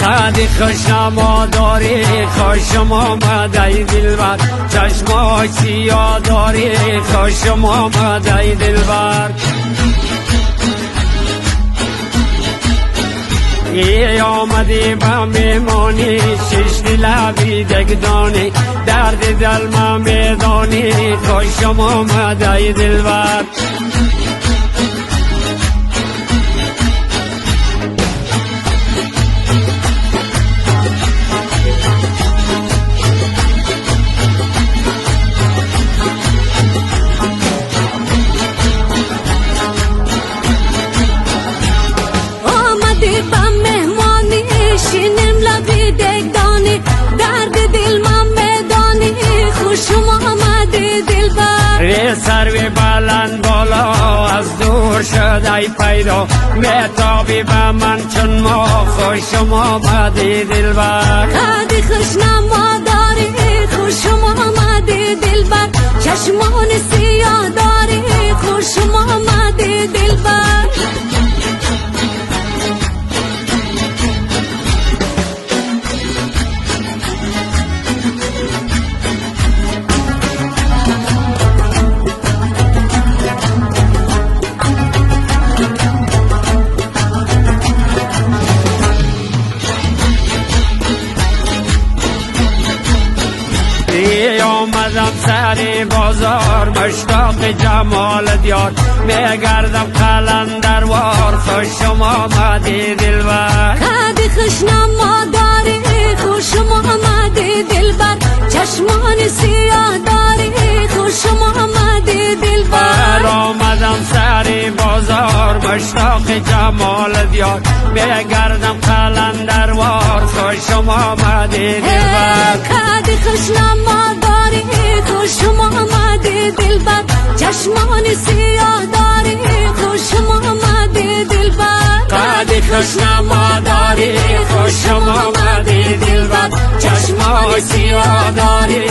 قد خوشنما داری خوشم آمد ای دلبر چشمای سیاه داری خوشم آمد ای دلبر ای آمدی با میمانی شش دل دگدانی درد دل ما میدانی خوشم آمد ای دلبر سروی بلند بالا از دور شد ای پیدا میتابی به من چون ما خوشم آمدی دلبر قد خوشنما داری خوشم آمدی دلبر چشمان سیاه داری خوشم آمدی دلبر آمدم سر بازار مشتاق جمال دیار میگردم قلندروار خوشم آمدی دلبر قد خوشنما داری خوشم آمدی دلبر چشمان سیاه داری خوشم آمدی دلبر آمدم سر بازار مشتاق جمال دیار میگردم قلندروار خوشم آمدی دلبر قد خوشنما داری خوشم آمدی دلبر چشمان سیاه داری خوشم آمدی دلبر قد خوشنما داری خوشم آمدی دلبر چشمان سیاه داری